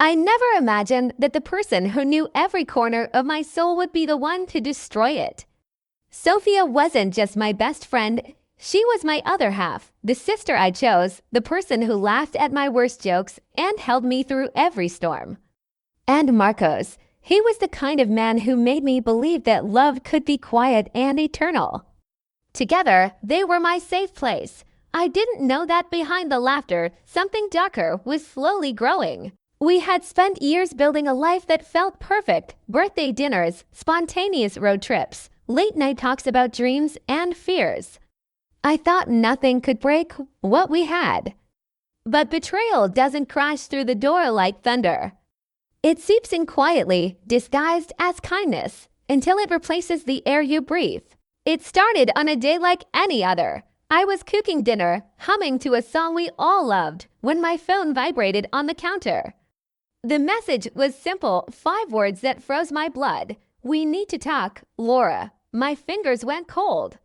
I never imagined that the person who knew every corner of my soul would be the one to destroy it. Sophia wasn't just my best friend, she was my other half, the sister I chose, the person who laughed at my worst jokes and held me through every storm. And Marcos, he was the kind of man who made me believe that love could be quiet and eternal. Together, they were my safe place. I didn't know that behind the laughter, something darker was slowly growing. We had spent years building a life that felt perfect: birthday dinners, spontaneous road trips, late-night talks about dreams and fears. I thought nothing could break what we had. But betrayal doesn't crash through the door like thunder. It seeps in quietly, disguised as kindness, until it replaces the air you breathe. It started on a day like any other. I was cooking dinner, humming to a song we all loved, when my phone vibrated on the counter. The message was simple, 5 words that froze my blood. "We need to talk, Laura." My fingers went cold.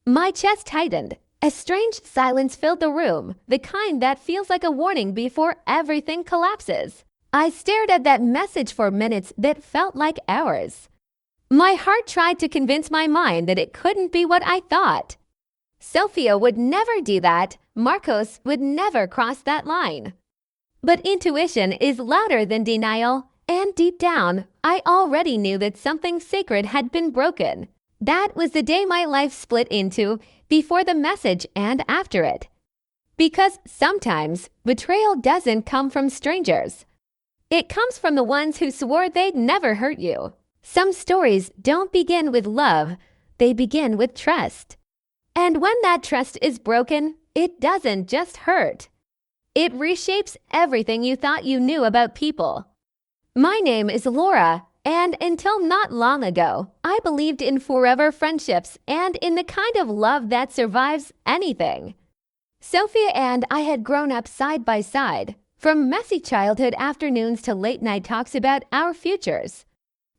My chest tightened. A strange silence filled the room, the kind that feels like a warning before everything collapses. I stared at that message for minutes that felt like hours. My heart tried to convince my mind that it couldn't be what I thought. Sophia would never do that. Marcos would never cross that line. But intuition is louder than denial, and deep down, I already knew that something sacred had been broken. That was the day my life split into, before the message and after it. Because sometimes betrayal doesn't come from strangers. It comes from the ones who swore they'd never hurt you. Some stories don't begin with love, they begin with trust. And when that trust is broken, it doesn't just hurt. It reshapes everything you thought you knew about people. My name is Laura, and until not long ago, I believed in forever friendships and in the kind of love that survives anything. Sophia and I had grown up side by side, from messy childhood afternoons to late-night talks about our futures.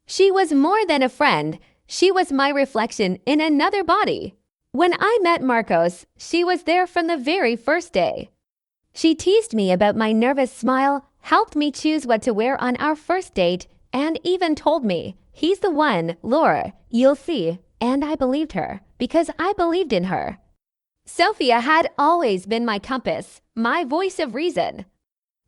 She was more than a friend, she was my reflection in another body. When I met Marcos, she was there from the very first day. She teased me about my nervous smile, helped me choose what to wear on our first date, and even told me, "He's the one, Laura, you'll see." And I believed her, because I believed in her. Sophia had always been my compass, my voice of reason.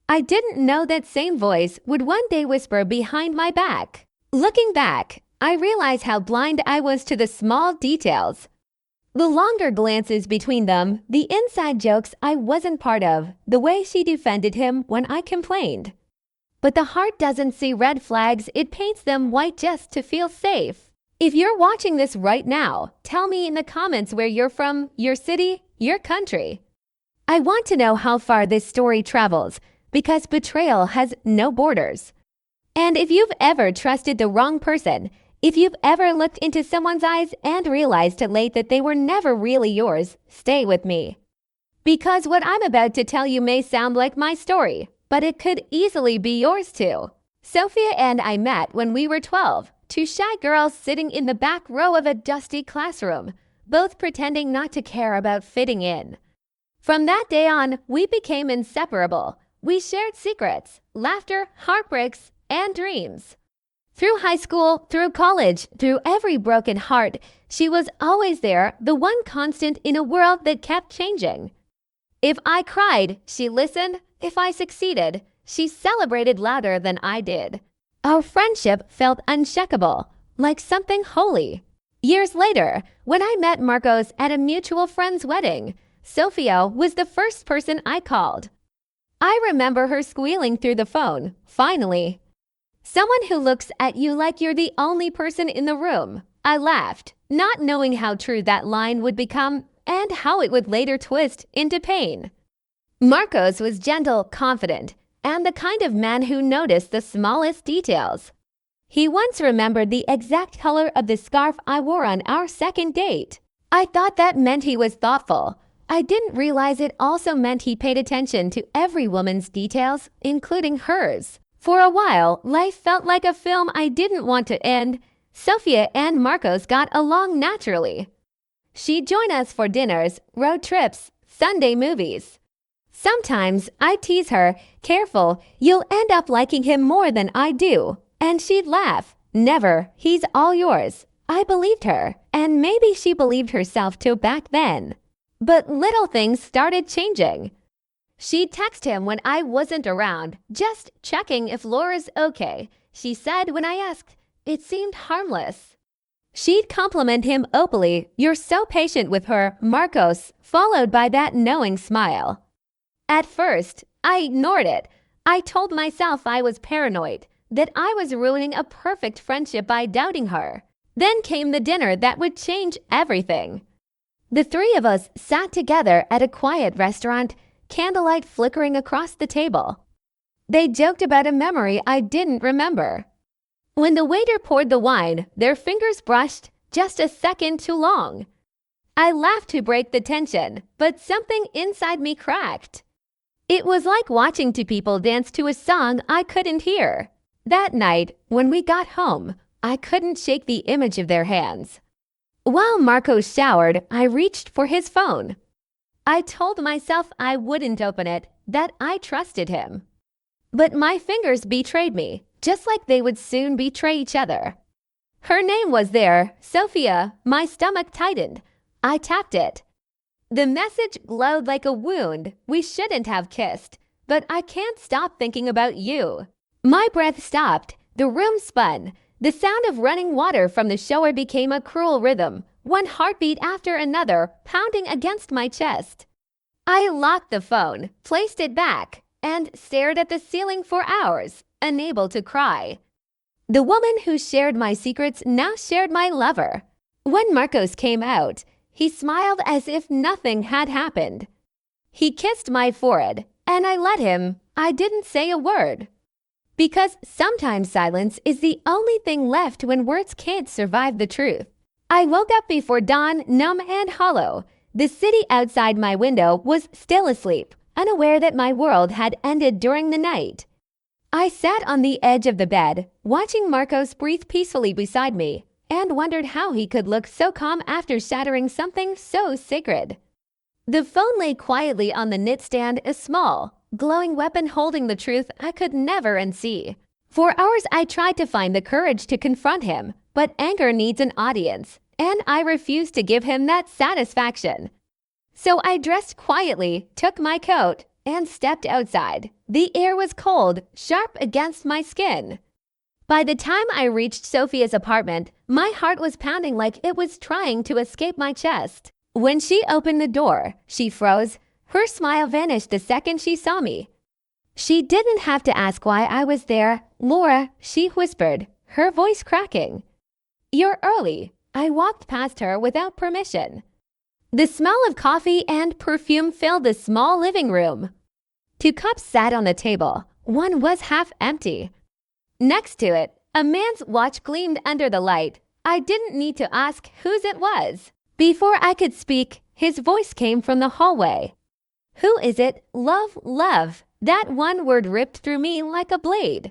I didn't know that same voice would one day whisper behind my back. Looking back, I realize how blind I was to the small details. The longer glances between them, the inside jokes I wasn't part of, the way she defended him when I complained. But the heart doesn't see red flags, it paints them white just to feel safe. If you're watching this right now, tell me in the comments where you're from, your city, your country. I want to know how far this story travels, because betrayal has no borders. And if you've ever trusted the wrong person, if you've ever looked into someone's eyes and realized too late that they were never really yours, stay with me. Because what I'm about to tell you may sound like my story, but it could easily be yours too. Sophia and I met when we were 12, 2 shy girls sitting in the back row of a dusty classroom, both pretending not to care about fitting in. From that day on, we became inseparable. We shared secrets, laughter, heartbreaks, and dreams. Through high school, through college, through every broken heart, she was always there, the one constant in a world that kept changing. If I cried, she listened. If I succeeded, she celebrated louder than I did. Our friendship felt unshakable, like something holy. Years later, when I met Marcos at a mutual friend's wedding, Sophia was the first person I called. I remember her squealing through the phone, "Finally." "Someone who looks at you like you're the only person in the room." I laughed, not knowing how true that line would become and how it would later twist into pain. Marcos was gentle, confident, and the kind of man who noticed the smallest details. He once remembered the exact color of the scarf I wore on our second date. I thought that meant he was thoughtful. I didn't realize it also meant he paid attention to every woman's details, including hers. For a while, life felt like a film I didn't want to end. Sophia and Marcos got along naturally. She'd join us for dinners, road trips, Sunday movies. Sometimes I tease her, "Careful, you'll end up liking him more than I do." And she'd laugh, "Never, he's all yours." I believed her, and maybe she believed herself too back then. But little things started changing. She'd text him when I wasn't around, just checking if Laura's okay. She said when I asked, it seemed harmless. She'd compliment him openly, "You're so patient with her, Marcos," followed by that knowing smile. At first, I ignored it. I told myself I was paranoid, that I was ruining a perfect friendship by doubting her. Then came the dinner that would change everything. The three of us sat together at a quiet restaurant, candlelight flickering across the table. They joked about a memory I didn't remember. When the waiter poured the wine, their fingers brushed just a second too long. I laughed to break the tension, but something inside me cracked. It was like watching two people dance to a song I couldn't hear. That night, when we got home, I couldn't shake the image of their hands. While Marcos showered, I reached for his phone. I told myself I wouldn't open it, that I trusted him. But my fingers betrayed me, just like they would soon betray each other. Her name was there, Sophia. My stomach tightened. I tapped it. The message glowed like a wound. "We shouldn't have kissed, but I can't stop thinking about you." My breath stopped. The room spun. The sound of running water from the shower became a cruel rhythm, one heartbeat after another pounding against my chest. I locked the phone, placed it back, and stared at the ceiling for hours, unable to cry. The woman who shared my secrets now shared my lover. When Marcos came out, he smiled as if nothing had happened. He kissed my forehead, and I let him. I didn't say a word. Because sometimes silence is the only thing left when words can't survive the truth. I woke up before dawn, numb and hollow. The city outside my window was still asleep, unaware that my world had ended during the night. I sat on the edge of the bed, watching Marcos breathe peacefully beside me, and wondered how he could look so calm after shattering something so sacred. The phone lay quietly on the nightstand, a small, glowing weapon holding the truth I could never unsee. For hours I tried to find the courage to confront him, but anger needs an audience, and I refused to give him that satisfaction. So I dressed quietly, took my coat, and stepped outside. The air was cold, sharp against my skin. By the time I reached Sophia's apartment, my heart was pounding like it was trying to escape my chest. When she opened the door, she froze. Her smile vanished the second she saw me. She didn't have to ask why I was there. "Laura," she whispered, her voice cracking. "You're early." I walked past her without permission. The smell of coffee and perfume filled the small living room. 2 cups sat on the table. One was half empty. Next to it, a man's watch gleamed under the light. I didn't need to ask whose it was. Before I could speak, his voice came from the hallway. "Who is it? Love, love." That one word ripped through me like a blade.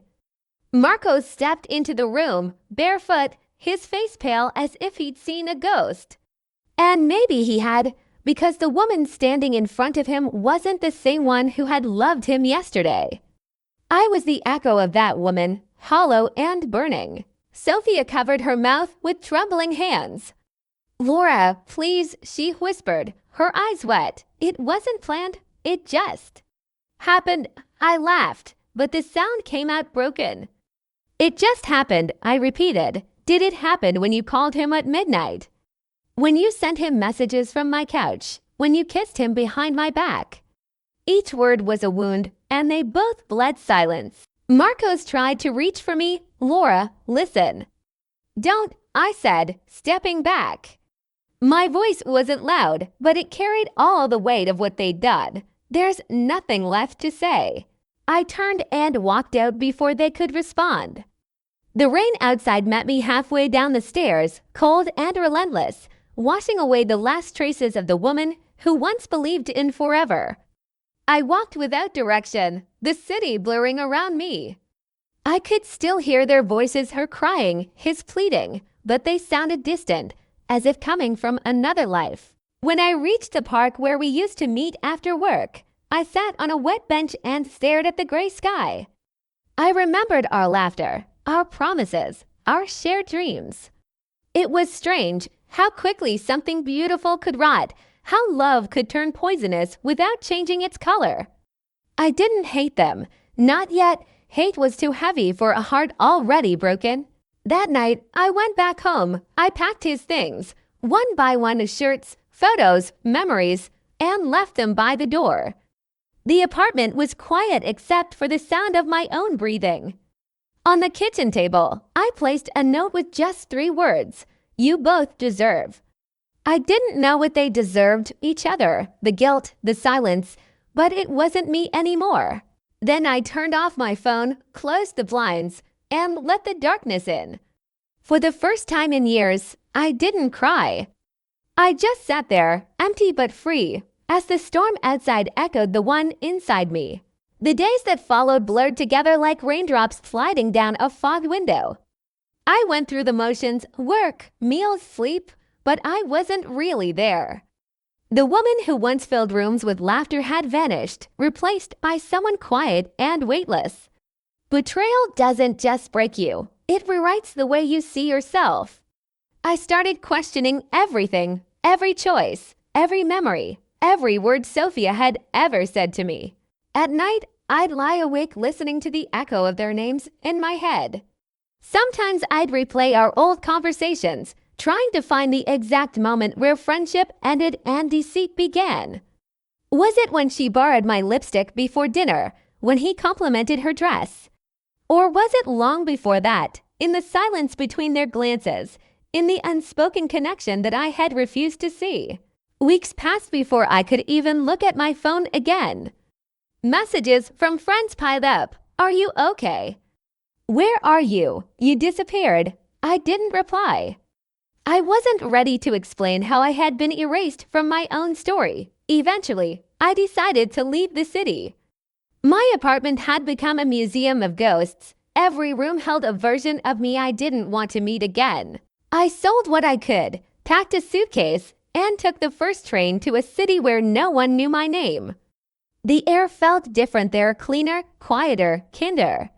Marcos stepped into the room, barefoot, his face pale as if he'd seen a ghost. And maybe he had, because the woman standing in front of him wasn't the same one who had loved him yesterday. I was the echo of that woman, hollow and burning. Sophia covered her mouth with trembling hands. "Laura, please," she whispered, her eyes wet. "It wasn't planned. It just happened." I laughed, but the sound came out broken. "It just happened," I repeated. "Did it happen when you called him at midnight? When you sent him messages from my couch? When you kissed him behind my back?" Each word was a wound, and they both bled silence. Marcos tried to reach for me. "Laura, listen." "Don't," I said, stepping back. My voice wasn't loud, but it carried all the weight of what they'd done. There's nothing left to say. I turned and walked out before they could respond. The rain outside met me halfway down the stairs, cold and relentless, washing away the last traces of the woman who once believed in forever. I walked without direction, the city blurring around me. I could still hear their voices, her crying, his pleading, but they sounded distant, as if coming from another life. When I reached the park where we used to meet after work, I sat on a wet bench and stared at the gray sky. I remembered our laughter, our promises, our shared dreams. It was strange how quickly something beautiful could rot, how love could turn poisonous without changing its color. I didn't hate them. Not yet. Hate was too heavy for a heart already broken. That night, I went back home. I packed his things, one by one, his shirts, photos, memories, and left them by the door. The apartment was quiet except for the sound of my own breathing. On the kitchen table, I placed a note with just 3 words: "You both deserve." I didn't know what they deserved, each other, the guilt, the silence, but it wasn't me anymore. Then I turned off my phone, closed the blinds, and let the darkness in. For the first time in years, I didn't cry. I just sat there, empty but free, as the storm outside echoed the one inside me. The days that followed blurred together like raindrops sliding down a fog window. I went through the motions, work, meals, sleep, but I wasn't really there. The woman who once filled rooms with laughter had vanished, replaced by someone quiet and weightless. Betrayal doesn't just break you, it rewrites the way you see yourself. I started questioning everything, every choice, every memory, every word Sophia had ever said to me. At night, I'd lie awake listening to the echo of their names in my head. Sometimes I'd replay our old conversations, trying to find the exact moment where friendship ended and deceit began. Was it when she borrowed my lipstick before dinner, when he complimented her dress? Or was it long before that, in the silence between their glances, in the unspoken connection that I had refused to see? Weeks passed before I could even look at my phone again. Messages from friends piled up. "Are you okay? Where are you? You disappeared." I didn't reply. I wasn't ready to explain how I had been erased from my own story. Eventually, I decided to leave the city. My apartment had become a museum of ghosts. Every room held a version of me I didn't want to meet again. I sold what I could, packed a suitcase, and took the first train to a city where no one knew my name. The air felt different there, cleaner, quieter, kinder.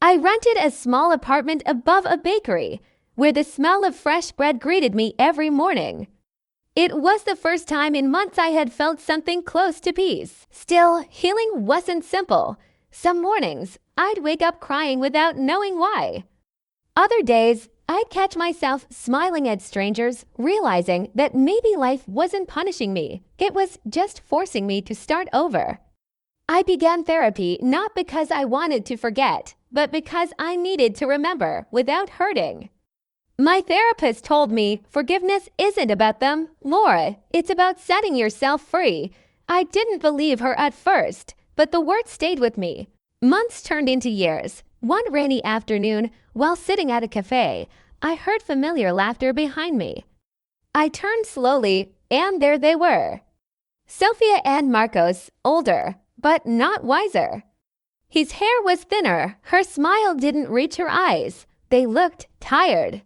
I rented a small apartment above a bakery, where the smell of fresh bread greeted me every morning. It was the first time in months I had felt something close to peace. Still, healing wasn't simple. Some mornings, I'd wake up crying without knowing why. Other days, I'd catch myself smiling at strangers, realizing that maybe life wasn't punishing me. It was just forcing me to start over. I began therapy not because I wanted to forget, but because I needed to remember without hurting. My therapist told me forgiveness isn't about them, Laura. It's about setting yourself free. I didn't believe her at first, but the words stayed with me. Months turned into years. One rainy afternoon, while sitting at a cafe, I heard familiar laughter behind me. I turned slowly, and there they were. Sophia and Marcos, older, but not wiser. His hair was thinner. Her smile didn't reach her eyes. They looked tired.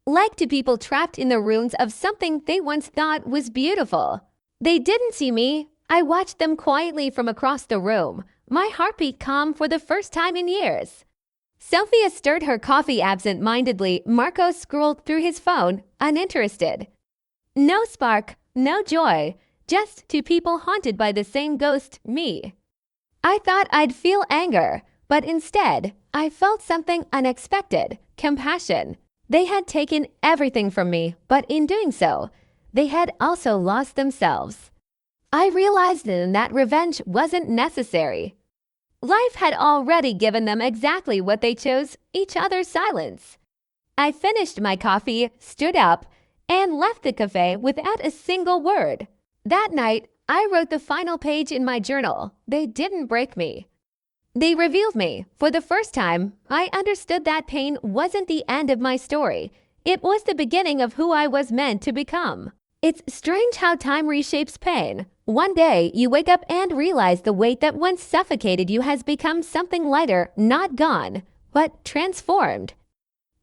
Like two people trapped in the ruins of something they once thought was beautiful. They didn't see me. I watched them quietly from across the room, my heartbeat calm for the first time in years. Sophia stirred her coffee absent-mindedly. Marcos scrolled through his phone, uninterested. No spark, no joy, just two people haunted by the same ghost, me. I thought I'd feel anger, but instead, I felt something unexpected, compassion. They had taken everything from me, but in doing so, they had also lost themselves. I realized then that revenge wasn't necessary. Life had already given them exactly what they chose, each other's silence. I finished my coffee, stood up, and left the cafe without a single word. That night, I wrote the final page in my journal. They didn't break me. They revealed me. For the first time, I understood that pain wasn't the end of my story. It was the beginning of who I was meant to become. It's strange how time reshapes pain. One day, you wake up and realize the weight that once suffocated you has become something lighter, not gone, but transformed.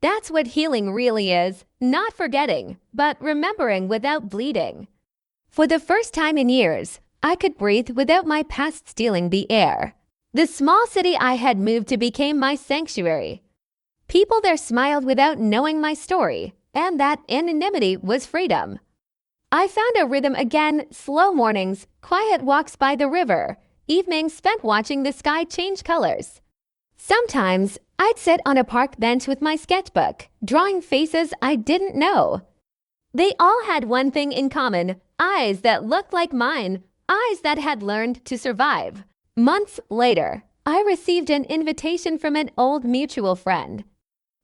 That's what healing really is, not forgetting, but remembering without bleeding. For the first time in years, I could breathe without my past stealing the air. The small city I had moved to became my sanctuary. People there smiled without knowing my story, and that anonymity was freedom. I found a rhythm again: slow mornings, quiet walks by the river, evenings spent watching the sky change colors. Sometimes I'd sit on a park bench with my sketchbook, drawing faces I didn't know. They all had one thing in common: eyes that looked like mine, eyes that had learned to survive. Months later, I received an invitation from an old mutual friend.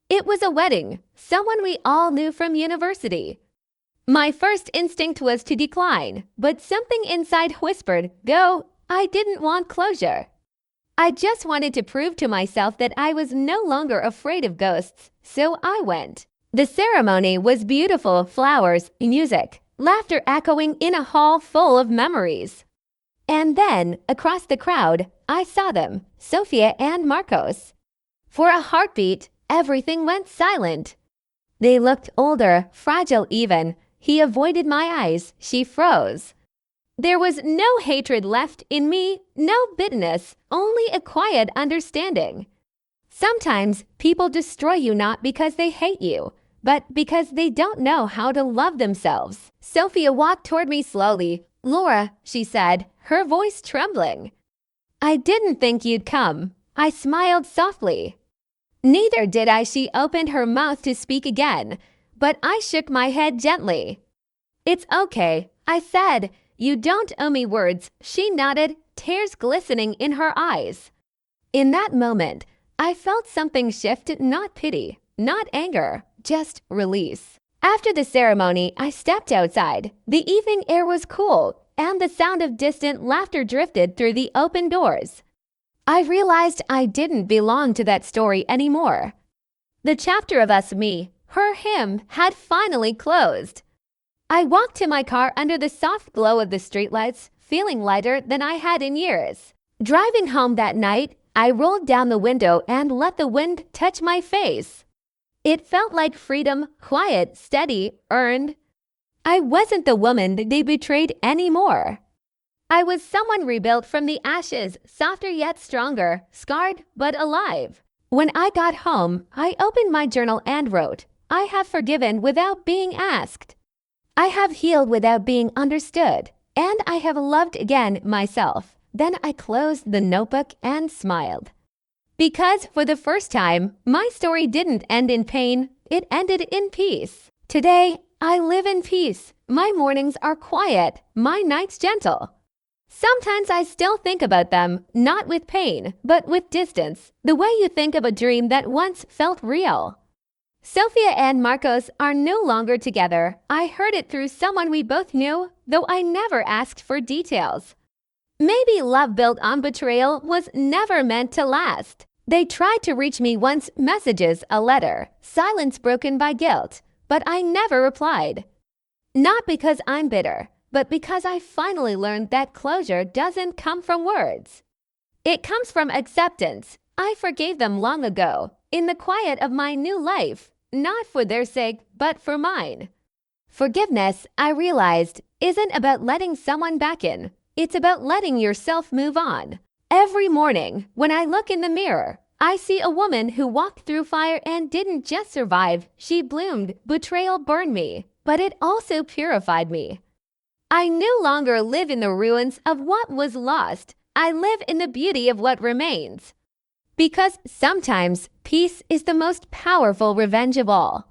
It was a wedding, someone we all knew from university. My first instinct was to decline, but something inside whispered, "Go." I didn't want closure. I just wanted to prove to myself that I was no longer afraid of ghosts, so I went. The ceremony was beautiful: flowers, music, laughter echoing in a hall full of memories. And then, across the crowd, I saw them, Sophia and Marcos. For a heartbeat, everything went silent. They looked older, fragile even. He avoided my eyes, she froze. There was no hatred left in me, no bitterness, only a quiet understanding. Sometimes people destroy you not because they hate you, but because they don't know how to love themselves. Sophia walked toward me slowly. "Laura," she said, her voice trembling. "I didn't think you'd come." I smiled softly. Neither did I. She opened her mouth to speak again, but I shook my head gently. "It's okay," I said. "You don't owe me words." She nodded, tears glistening in her eyes. In that moment, I felt something shift: not pity, not anger, just release. After the ceremony, I stepped outside. The evening air was cool, and the sound of distant laughter drifted through the open doors. I realized I didn't belong to that story anymore. The chapter of us, me, her, him had finally closed. I walked to my car under the soft glow of the streetlights, feeling lighter than I had in years. Driving home that night, I rolled down the window and let the wind touch my face. It felt like freedom, quiet, steady, earned. I wasn't the woman they betrayed anymore. I was someone rebuilt from the ashes, softer yet stronger, scarred but alive. When I got home, I opened my journal and wrote, "I have forgiven without being asked. I have healed without being understood, and I have loved again myself." Then I closed the notebook and smiled. Because for the first time, my story didn't end in pain, it ended in peace. Today, I live in peace. My mornings are quiet, my nights gentle. Sometimes I still think about them, not with pain, but with distance, the way you think of a dream that once felt real. Sophia and Marcos are no longer together. I heard it through someone we both knew, though I never asked for details. Maybe love built on betrayal was never meant to last. They tried to reach me once: messages, a letter, silence broken by guilt, but I never replied. Not because I'm bitter, but because I finally learned that closure doesn't come from words. It comes from acceptance. I forgave them long ago, in the quiet of my new life, not for their sake, but for mine. Forgiveness, I realized, isn't about letting someone back in. It's about letting yourself move on. Every morning, when I look in the mirror, I see a woman who walked through fire and didn't just survive, she bloomed. Betrayal burned me, but it also purified me. I no longer live in the ruins of what was lost. I live in the beauty of what remains. Because sometimes peace is the most powerful revenge of all.